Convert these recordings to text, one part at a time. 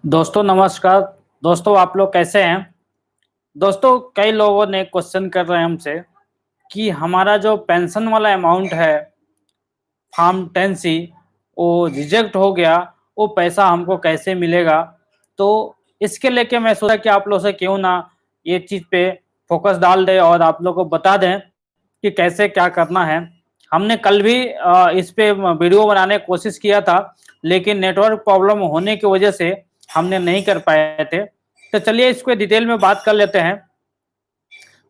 दोस्तों नमस्कार। दोस्तों आप लोग कैसे हैं? दोस्तों कई लोगों ने क्वेश्चन कर रहे हैं हमसे कि हमारा जो पेंशन वाला अमाउंट है फार्म 10 सी वो रिजेक्ट हो गया, वो पैसा हमको कैसे मिलेगा? तो इसके लेके मैं सोचा कि आप लोग से क्यों ना ये चीज़ पे फोकस डाल दें और आप लोग को बता दें कि कैसे क्या करना है। हमने कल भी इस पे वीडियो बनाने की कोशिश किया था, लेकिन नेटवर्क प्रॉब्लम होने की वजह से हमने नहीं कर पाए थे। तो चलिए इसको डिटेल में बात कर लेते हैं।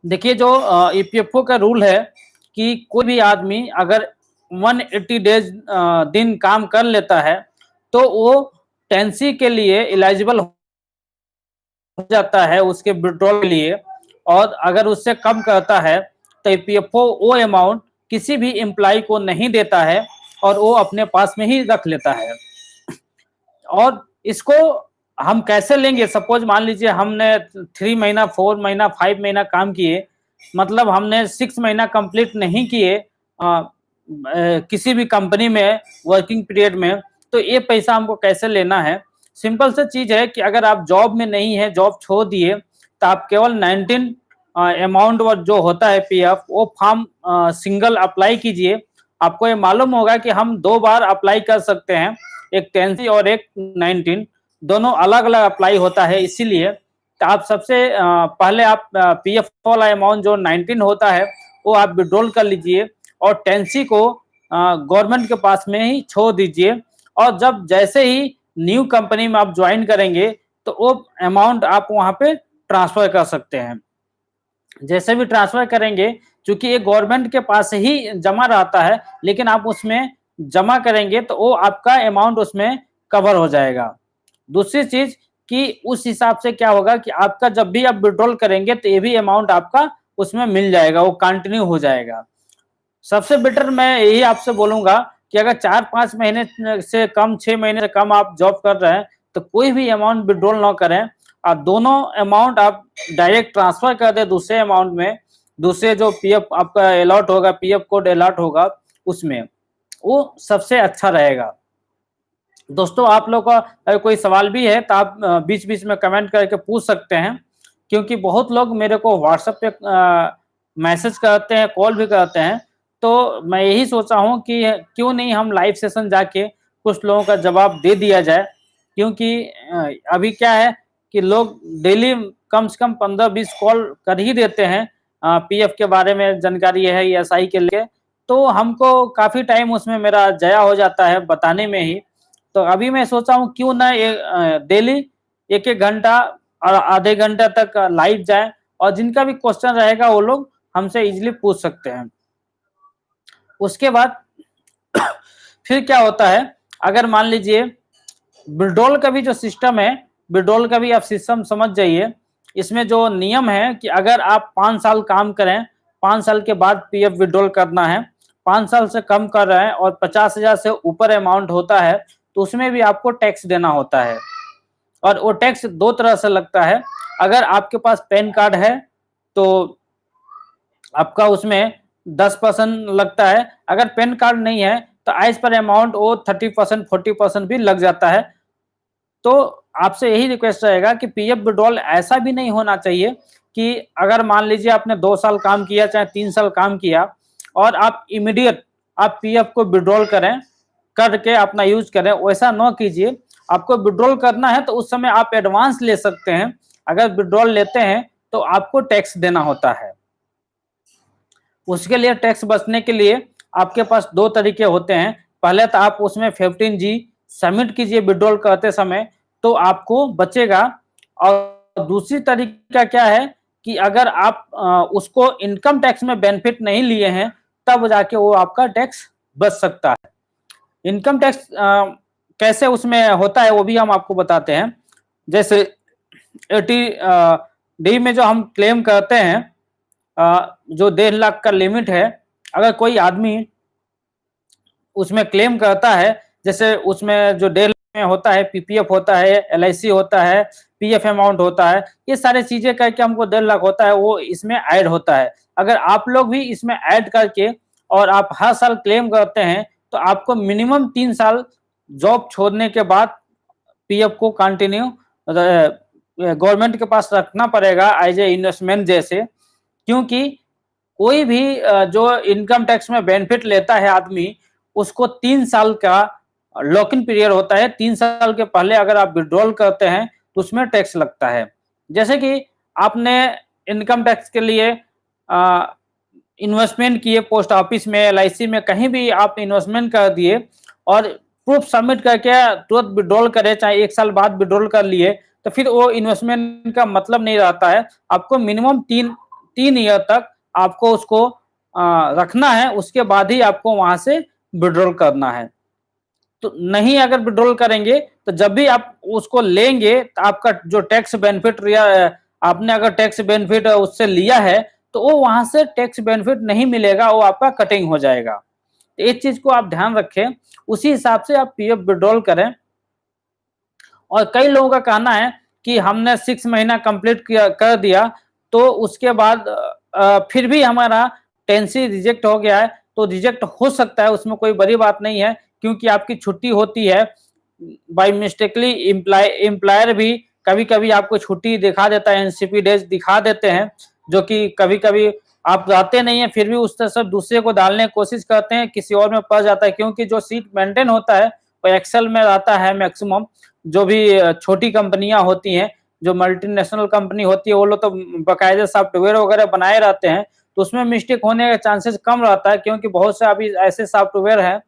देखिए जो ईपीएफओ का रूल है कि कोई भी आदमी अगर 180 डेज दिन काम कर लेता है तो वो 10C के लिए एलिजिबल हो जाता है उसके विड्रॉल के लिए। और अगर उससे कम करता है तो ईपीएफओ वो अमाउंट किसी भी एम्प्लॉय को नहीं देता है और वो अपने पास में ही रख लेता है। और इसको हम कैसे लेंगे? सपोज मान लीजिए हमने 3 महीना, 4 महीना, 5 महीना काम किए, मतलब हमने 6 महीना कंप्लीट नहीं किए किसी भी कंपनी में वर्किंग पीरियड में, तो ये पैसा हमको कैसे लेना है? सिंपल सा चीज है कि अगर आप जॉब में नहीं है, जॉब छोड़ दिए, तो आप केवल 19 अमाउंट जो होता है पीएफ वो फॉर्म सिंगल अप्लाई कीजिए। आपको ये मालूम होगा कि हम 2 बार अप्लाई कर सकते हैं, एक 10C और एक 19, दोनों अलग-अलग अप्लाई होता है। इसीलिए तो आप सबसे पहले आप पीएफ वाला अमाउंट जो 19 होता है वो आप विड्रॉल कर लीजिए और 10C को गवर्नमेंट के पास में ही छोड़ दीजिए। और जब जैसे ही न्यू कंपनी में आप ज्वाइन करेंगे तो वो अमाउंट आप वहाँ पे ट्रांसफर कर सकते हैं। जैसे भी ट्रांसफर करेंगे, चूंकि ये गवर्नमेंट के पास ही जमा रहता है, लेकिन आप उसमें जमा करेंगे तो वो आपका अमाउंट उसमें कवर हो जाएगा। दूसरी चीज कि उस हिसाब से क्या होगा कि आपका जब भी आप विड्रॉल करेंगे तो ये भी अमाउंट आपका उसमें मिल जाएगा, वो कंटिन्यू हो जाएगा। सबसे बेटर मैं यही आपसे बोलूंगा कि अगर 4-5 महीने से कम, 6 महीने से कम आप जॉब कर रहे हैं तो कोई भी अमाउंट विड्रॉल ना करें और दोनों अमाउंट आप डायरेक्ट ट्रांसफर कर दें दूसरे अमाउंट में। दूसरे जो पीएफ आपका अलॉट होगा, पीएफ कोड अलॉट होगा, उसमें वो सबसे अच्छा रहेगा। दोस्तों आप लोग का अगर कोई सवाल भी है तो आप बीच-बीच में कमेंट करके पूछ सकते हैं, क्योंकि बहुत लोग मेरे को व्हाट्सएप पे मैसेज करते हैं, कॉल भी करते हैं। तो मैं यही सोचा हूँ कि क्यों नहीं हम लाइव सेशन जाके कुछ लोगों का जवाब दे दिया जाए, क्योंकि अभी क्या है कि लोग डेली कम से कम 15-20 कॉल कर ही देते हैं पीएफ के बारे में जानकारी है, ईएसआई के लिए। तो हमको काफ़ी टाइम उसमें मेरा ज़ाया हो जाता है बताने में ही। तो अभी मैं सोचा हूँ क्यों ना ये डेली 1-1 घंटा और आधे घंटे तक लाइव जाए और जिनका भी क्वेश्चन रहेगा वो लोग हमसे इजीली पूछ सकते हैं। उसके बाद फिर क्या होता है, अगर मान लीजिए विड्रॉल का भी जो सिस्टम है, विड्रॉल का भी आप सिस्टम समझ जाइए। इसमें जो नियम है कि अगर आप 5 साल काम करें, 5 साल के बाद पीएफ विड्रॉल करना है, 5 साल से कम कर रहे हैं और 50,000 से ऊपर अमाउंट होता है तो उसमें भी आपको टैक्स देना होता है। और वो टैक्स 2 तरह से लगता है। अगर आपके पास पैन कार्ड है तो आपका उसमें 10% लगता है, अगर पैन कार्ड नहीं है तो एज पर अमाउंट वो 30%, 40% भी लग जाता है। तो आपसे यही रिक्वेस्ट रहेगा कि पीएफ विड्रॉल ऐसा भी नहीं होना चाहिए कि अगर मान लीजिए आपने 2 साल काम किया, चाहे 3 साल काम किया और आप इमीडिएट आप पीएफ को विड्रॉल करें, करके अपना यूज करें, वैसा ना कीजिए। आपको विड्रॉल करना है तो उस समय आप एडवांस ले सकते हैं। अगर विड्रॉल लेते हैं तो आपको टैक्स देना होता है। उसके लिए टैक्स बचने के लिए आपके पास 2 तरीके होते हैं। पहले तो आप उसमें 15G सबमिट कीजिए विड्रॉल करते समय, तो आपको बचेगा। और दूसरी तरीका क्या है कि अगर आप उसको इनकम टैक्स में बेनिफिट नहीं लिए हैं, तब जाके वो आपका टैक्स बच सकता है। इनकम टैक्स कैसे उसमें होता है वो भी हम आपको बताते हैं। जैसे 80D में जो हम क्लेम करते हैं, जो 1.5 लाख का लिमिट है, अगर कोई आदमी उसमें क्लेम करता है, जैसे उसमें जो 1.5 लाख में होता है, पीपीएफ होता है, एलआईसी होता है, पीएफ अमाउंट होता है, ये सारी चीजें करके हमको 1.5 लाख होता है, वो इसमें ऐड होता है। अगर आप लोग भी इसमें ऐड करके और आप हर साल क्लेम करते हैं तो आपको मिनिमम 3 साल जॉब छोड़ने के बाद पीएफ को कंटिन्यू गवर्नमेंट के पास रखना पड़ेगा एज ए इन्वेस्टमेंट जैसे, क्योंकि कोई भी जो इनकम टैक्स में बेनिफिट लेता है आदमी, उसको 3 साल का लॉक इन पीरियड होता है। 3 साल के पहले अगर आप विड्रॉल करते हैं तो उसमें टैक्स लगता है। जैसे कि आपने इनकम टैक्स के लिए इन्वेस्टमेंट किए पोस्ट ऑफिस में, एलआईसी में, कहीं भी आप इन्वेस्टमेंट कर दिए और प्रूफ सबमिट करके तुरंत विड्रॉल करें, चाहे 1 साल बाद विड्रॉल कर लिए, तो फिर वो इन्वेस्टमेंट का मतलब नहीं रहता है। आपको मिनिमम 3 ईयर तक आपको उसको रखना है, उसके बाद ही आपको वहां से विड्रॉल करना है। तो नहीं अगर विड्रॉल करेंगे तो जब भी आप उसको लेंगे तो आपका जो टैक्स बेनिफिट आपने अगर टैक्स बेनिफिट उससे लिया है तो वो वहां से टैक्स बेनिफिट नहीं मिलेगा, वो आपका कटिंग हो जाएगा। तो इस चीज को आप ध्यान रखें, उसी हिसाब से आप पीएफ विड्रॉल करें। और कई लोगों का कहना है कि हमने 6 महीना कंप्लीट कर दिया तो उसके बाद फिर भी हमारा 10C रिजेक्ट हो गया है, तो रिजेक्ट हो सकता है, उसमें कोई बड़ी बात नहीं है, क्योंकि आपकी छुट्टी होती है। बाय मिस्टेकली एम्प्लॉयर भी कभी कभी आपको छुट्टी दिखा देता है, एनसीपी डेज दिखा देते हैं, जो कि कभी कभी आप रहते नहीं है, फिर भी उस तरह से दूसरे को डालने की कोशिश करते हैं, किसी और में पड़ जाता है, क्योंकि जो सीट मेंटेन होता है वो एक्सेल में रहता है मैक्सिमम। जो भी छोटी कंपनियां होती हैं, जो मल्टीनेशनल कंपनी होती है, वो लोग तो बाकायदे सॉफ्टवेयर वगैरह बनाए रहते हैं, तो उसमें मिस्टेक होने का चांसेस कम रहता है, क्योंकि बहुत से अभी ऐसे सॉफ्टवेयर हैं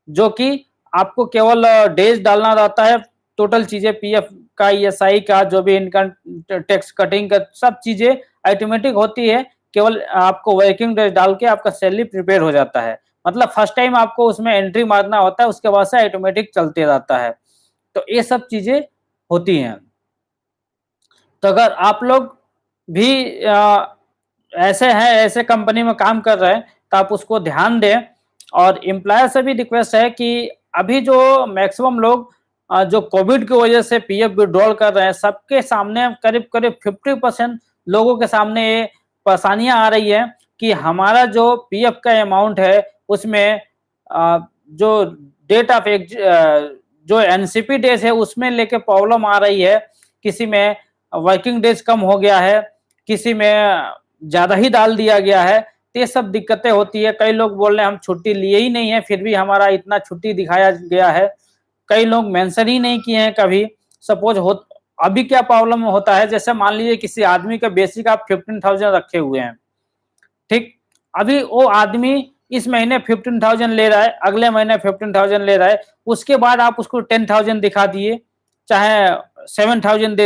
जो कि आपको केवल डेज डालना रहता है, टोटल चीजें पीएफ का, ईएसआई का, जो भी इनकम टैक्स कटिंग का, सब चीजें ऑटोमेटिक होती है। केवल आपको वर्किंग डेज डाल के आपका सैलरी प्रिपेयर हो जाता है। मतलब फर्स्ट टाइम आपको उसमें एंट्री मारना होता है, उसके बाद से ऑटोमेटिक चलते रहता है। तो ये सब चीजें होती हैं। तो अगर आप लोग भी ऐसे हैं, ऐसे कंपनी में काम कर रहे हैं, तो आप उसको ध्यान दें। और एम्प्लॉयर से भी रिक्वेस्ट है कि अभी जो मैक्सिमम लोग जो कोविड की वजह से पीएफ विड्रॉल कर रहे हैं, सबके सामने करीब करीब 50% लोगों के सामने ये परेशानियां आ रही है कि हमारा जो पीएफ का अमाउंट है उसमें जो डेट ऑफ जो एनसीपी डेज है उसमें लेके प्रॉब्लम आ रही है। किसी में वर्किंग डेज कम हो गया है, किसी में ज्यादा ही डाल दिया गया है, तो ये सब दिक्कतें होती है। कई लोग बोल रहे हैं हम छुट्टी लिए ही नहीं है, फिर भी हमारा इतना छुट्टी दिखाया गया है। कई लोग मेंशन ही नहीं किए हैं कभी। सपोज हो अभी क्या प्रॉब्लम होता है, जैसे मान लीजिए किसी आदमी का बेसिक आप 15,000 रखे हुए हैं, ठीक, अभी वो आदमी इस महीने 15,000 ले रहा है, अगले महीने 15,000 ले रहा है, उसके बाद आप उसको 10,000 दिखा दिए, चाहे 7,000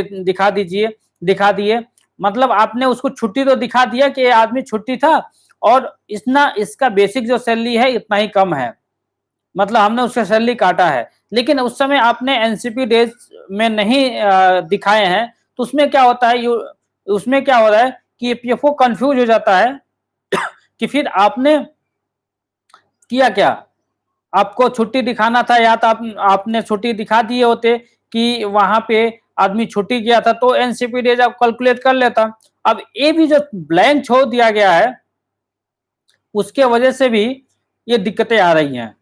दिखा दिए, मतलब आपने उसको छुट्टी तो दिखा दिया कि ये आदमी छुट्टी था और इतना इसका बेसिक जो सैलरी है इतना ही कम है, मतलब हमने उसका सैलरी काटा है। लेकिन उस समय आपने एनसीपी डेज में नहीं दिखाए हैं, तो उसमें क्या होता है, उसमें क्या हो रहा है कि पीएफओ कंफ्यूज हो जाता है कि फिर आपने किया क्या, आपको छुट्टी दिखाना था, या तो आपने छुट्टी दिखा दिए होते कि वहां पे आदमी छुट्टी गया था, तो एनसीपी डेज आप कैलकुलेट कर लेता। अब ये भी जो ब्लैंक छोड़ दिया गया है उसके वजह से भी ये दिक्कतें आ रही हैं।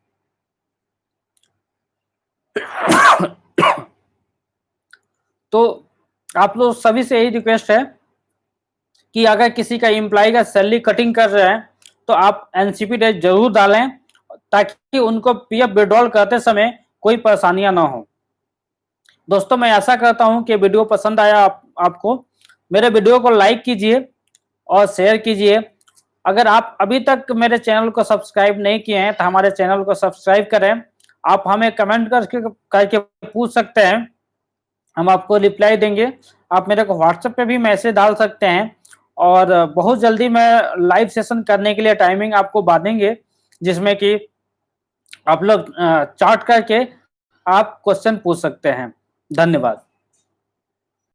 तो आप लोग सभी से यही रिक्वेस्ट है कि अगर किसी का एम्प्लॉय का सैलरी कटिंग कर रहे हैं तो आप एनसीपी डेज जरूर डालें, ताकि उनको पीएफ विड्रॉल करते समय कोई परेशानियां ना हो। दोस्तों मैं आशा करता हूं कि वीडियो पसंद आया आपको। मेरे वीडियो को लाइक कीजिए और शेयर कीजिए। अगर आप अभी तक मेरे चैनल को सब्सक्राइब नहीं किए हैं तो हमारे चैनल को सब्सक्राइब करें। आप हमें कमेंट करके पूछ सकते हैं, हम आपको रिप्लाई देंगे। आप मेरे को व्हाट्सएप पे भी मैसेज डाल सकते हैं, और बहुत जल्दी मैं लाइव सेशन करने के लिए टाइमिंग आपको बांधेंगे, जिसमें कि आप लोग चार्ट करके आप क्वेश्चन पूछ सकते हैं। धन्यवाद।